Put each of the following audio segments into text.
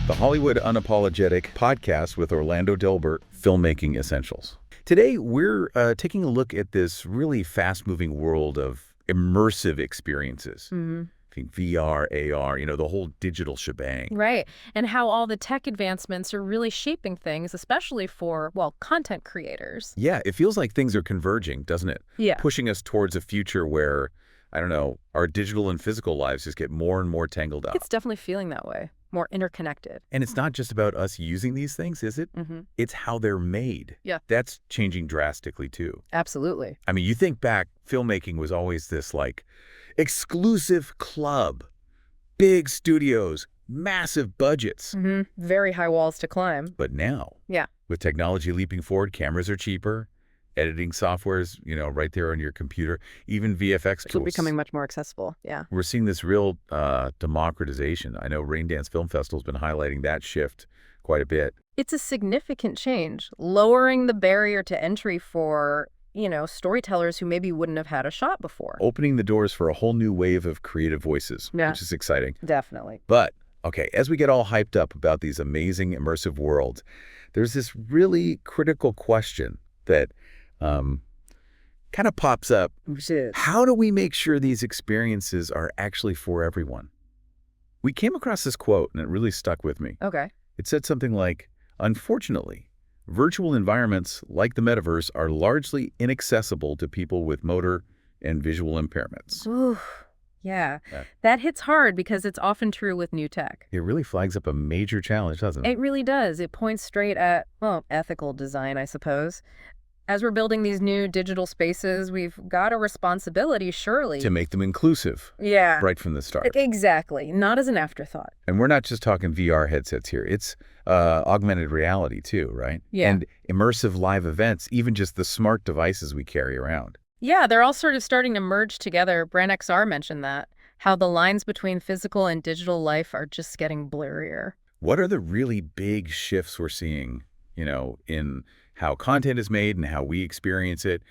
the Hollywood Unapologetic Podcast with Orlando Delbert, Filmmaking Essentials. Today, we're taking a look at this really fast-moving world of immersive experiences. I think VR, AR, the whole digital shebang. Right. And how all the tech advancements are really shaping things, especially for, well, content creators. Yeah, it feels like things are converging, doesn't it? Yeah. Pushing us towards a future where, I don't know, our digital and physical lives just get more and more tangled up. It's definitely feeling that way. More interconnected. And it's not just about us using these things, is it? It's how they're made. Yeah. That's changing drastically, too. Absolutely. I mean, you think back, filmmaking was always this, exclusive club, big studios, massive budgets. Very high walls to climb. But now, Yeah. with technology leaping forward, cameras are cheaper, editing software's, right there on your computer, even VFX It's tools. becoming much more accessible. Yeah. We're seeing this real democratization. I know Raindance Film Festival's been highlighting that shift quite a bit. It's a significant change, lowering the barrier to entry for, storytellers who maybe wouldn't have had a shot before. Opening the doors for a whole new wave of creative voices, Yeah. which is exciting. Definitely. But, okay, as we get all hyped up about these amazing immersive worlds, there's this really critical question that kind of pops up. How do we make sure these experiences are actually for everyone? We came across this quote, and it really stuck with me. Okay. It said something like, unfortunately, virtual environments like the metaverse are largely inaccessible to people with motor and visual impairments. Ooh, yeah. That hits hard because it's often true with new tech. It really flags up a major challenge, doesn't it? It really does. It points straight at, well, ethical design, I suppose. As we're building these new digital spaces, we've got a responsibility, surely. To make them inclusive. Yeah. Right from the start. Exactly. Not as an afterthought. And we're not just talking VR headsets here. It's augmented reality too, right? Yeah. And immersive live events, even just the smart devices we carry around. Yeah, they're all sort of starting to merge together. Brand XR mentioned that, how the lines between physical and digital life are just getting blurrier. What are the really big shifts we're seeing, in how content is made and how we experience it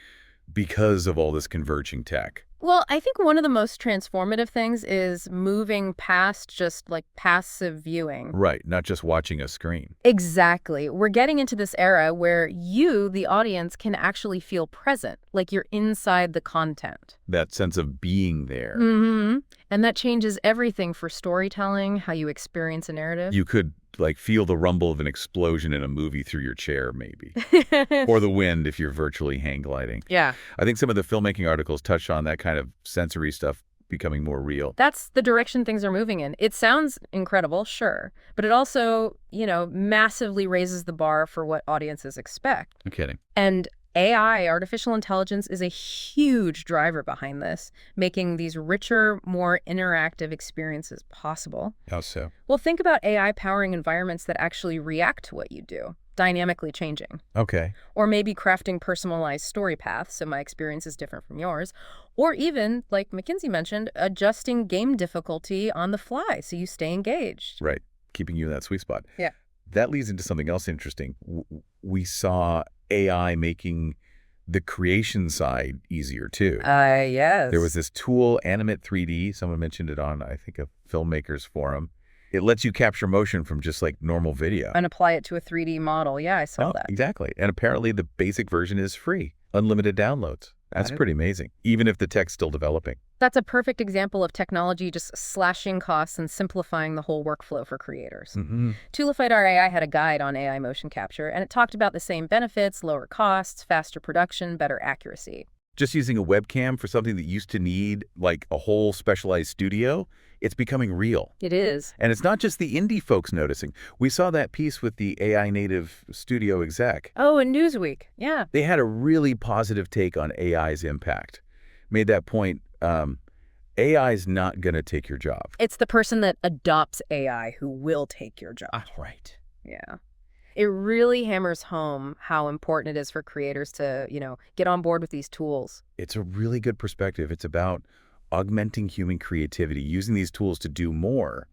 because of all this converging tech? Well, I think one of the most transformative things is moving past just passive viewing. Right, not just watching a screen. Exactly. We're getting into this era where you, the audience, can actually feel present, like you're inside the content. That sense of being there. And that changes everything for storytelling, how you experience a narrative. You could feel the rumble of an explosion in a movie through your chair, maybe. Or the wind if you're virtually hang gliding. Yeah. I think some of the filmmaking articles touch on that kind of sensory stuff becoming more real. That's the direction things are moving in. It sounds incredible, sure. But it also, massively raises the bar for what audiences expect. No kidding. And AI, artificial intelligence, is a huge driver behind this, making these richer, more interactive experiences possible. How so? Well, think about AI powering environments that actually react to what you do, dynamically changing. Okay. Or maybe crafting personalized story paths, so my experience is different from yours. Or even, like Mackenzie mentioned, adjusting game difficulty on the fly so you stay engaged. Right. Keeping you in that sweet spot. Yeah. That leads into something else interesting. We saw AI making the creation side easier, too. Yes. There was this tool, Animate 3D. Someone mentioned it on, I think, a filmmakers forum. It lets you capture motion from just normal video. And apply it to a 3D model. Yeah, I saw that. Exactly. And apparently the basic version is free. Unlimited downloads. That's pretty amazing, even if the tech's still developing. That's a perfect example of technology just slashing costs and simplifying the whole workflow for creators. Toolified Our AI had a guide on AI motion capture, and it talked about the same benefits: lower costs, faster production, better accuracy. Just using a webcam for something that used to need a whole specialized studio, it's becoming real. It is. And it's not just the indie folks noticing. We saw that piece with the AI native studio exec. Oh, and Newsweek. Yeah. They had a really positive take on AI's impact. Made that point, AI's not going to take your job. It's the person that adopts AI who will take your job. Right. Yeah. It really hammers home how important it is for creators to, get on board with these tools. It's a really good perspective. It's about augmenting human creativity, using these tools to do more,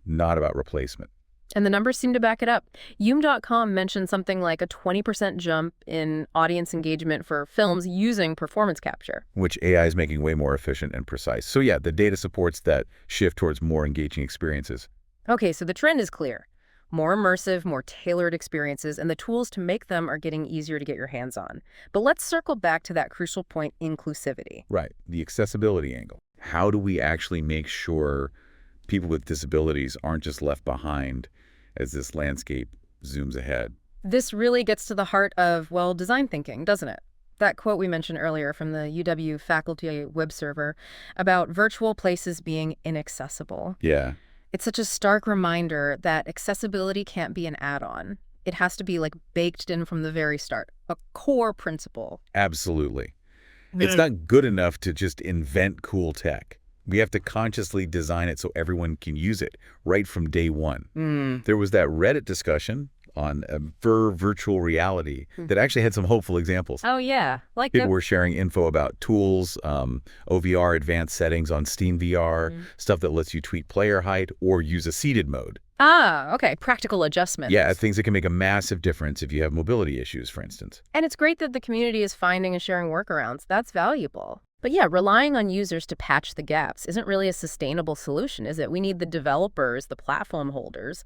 not about replacement. And the numbers seem to back it up. Yoom.com mentioned something like a 20% jump in audience engagement for films using performance capture. Which AI is making way more efficient and precise. So yeah, the data supports that shift towards more engaging experiences. Okay, so the trend is clear. More immersive, more tailored experiences, and the tools to make them are getting easier to get your hands on. But let's circle back to that crucial point, inclusivity. Right, the accessibility angle. How do we actually make sure people with disabilities aren't just left behind as this landscape zooms ahead? This really gets to the heart of, well, design thinking, doesn't it? That quote we mentioned earlier from the UW faculty web server about virtual places being inaccessible. Yeah. It's such a stark reminder that accessibility can't be an add-on. It has to be like baked in from the very start, a core principle. Absolutely. It's not good enough to just invent cool tech. We have to consciously design it so everyone can use it right from day one. There was that Reddit discussion on virtual reality that actually had some hopeful examples. Oh, yeah. Like People were sharing info about tools, OVR advanced settings on Steam VR, stuff that lets you tweak player height or use a seated mode. Ah, okay. Practical adjustments. Yeah, things that can make a massive difference if you have mobility issues, for instance. And it's great that the community is finding and sharing workarounds. That's valuable. But yeah, relying on users to patch the gaps isn't really a sustainable solution, is it? We need the developers, the platform holders,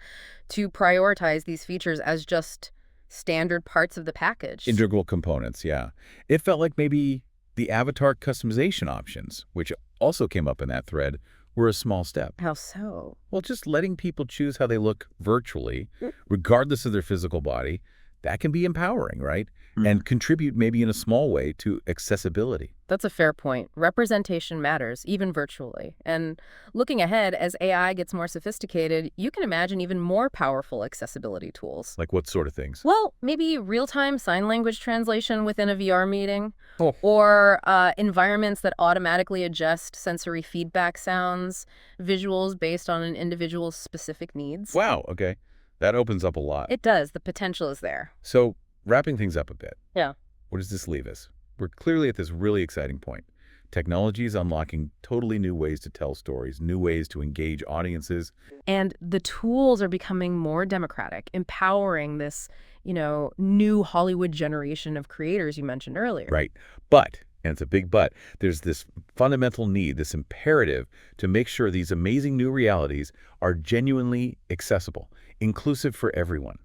to prioritize these features as just standard parts of the package. Integral components, yeah. It felt like maybe the avatar customization options, which also came up in that thread, were a small step. How so? Well, just letting people choose how they look virtually, regardless of their physical body, that can be empowering, right? And contribute maybe in a small way to accessibility. That's a fair point. Representation matters, even virtually. And looking ahead, as AI gets more sophisticated, you can imagine even more powerful accessibility tools. Like what sort of things? Well, maybe real-time sign language translation within a VR meeting, or environments that automatically adjust sensory feedback sounds, visuals based on an individual's specific needs. Wow, okay. That opens up a lot. It does. The potential is there. So, wrapping things up a bit. Yeah. Where does this leave us? We're clearly at this really exciting point. Technology is unlocking totally new ways to tell stories, new ways to engage audiences. And the tools are becoming more democratic, empowering this, new Hollywood generation of creators you mentioned earlier. Right. But, and it's a big but, there's this fundamental need, this imperative to make sure these amazing new realities are genuinely accessible, inclusive for everyone,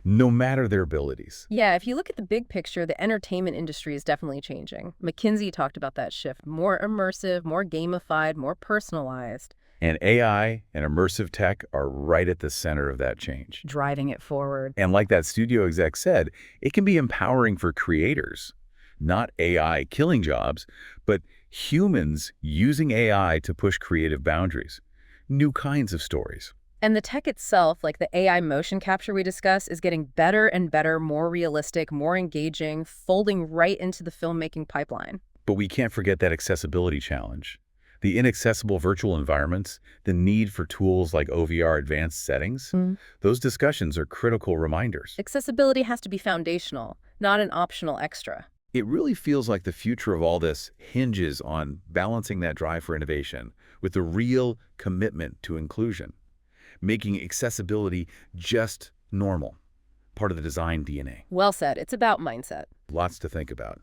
no matter their abilities. Yeah, if you look at the big picture, the entertainment industry is definitely changing. McKinsey talked about that shift, more immersive, more gamified, more personalized. And AI and immersive tech are right at the center of that change. Driving it forward. And like that studio exec said, it can be empowering for creators, not AI killing jobs, but humans using AI to push creative boundaries, new kinds of stories. And the tech itself, like the AI motion capture we discussed, is getting better and better, more realistic, more engaging, folding right into the filmmaking pipeline. But we can't forget that accessibility challenge. The inaccessible virtual environments, the need for tools like OVR advanced settings, those discussions are critical reminders. Accessibility has to be foundational, not an optional extra. It really feels like the future of all this hinges on balancing that drive for innovation with a real commitment to inclusion, making accessibility just normal, part of the design DNA. Well said. It's about mindset. Lots to think about.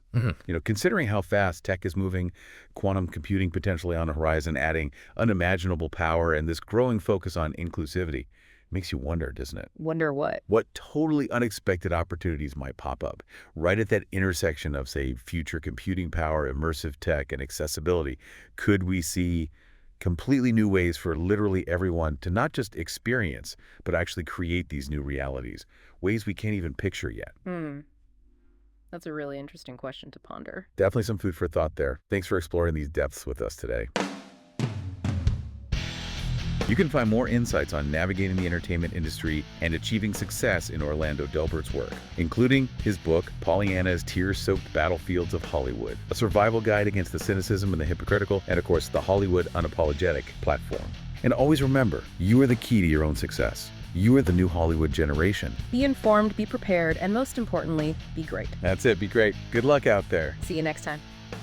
Considering how fast tech is moving, quantum computing potentially on the horizon, adding unimaginable power, and this growing focus on inclusivity, makes you wonder, doesn't it? Wonder what? What totally unexpected opportunities might pop up right at that intersection of, say, future computing power, immersive tech, and accessibility. Could we see completely new ways for literally everyone to not just experience, but actually create these new realities, ways we can't even picture yet? That's a really interesting question to ponder. Definitely some food for thought there. Thanks for exploring these depths with us today. You can find more insights on navigating the entertainment industry and achieving success in Orlando Delbert's work, including his book, Pollyanna's Tear-Soaked Battlefields of Hollywood, a survival guide against the cynicism and the hypocritical, and of course, the Hollywood Unapologetic platform. And always remember, you are the key to your own success. You are the new Hollywood generation. Be informed, be prepared, and most importantly, be great. That's it. Be great. Good luck out there. See you next time.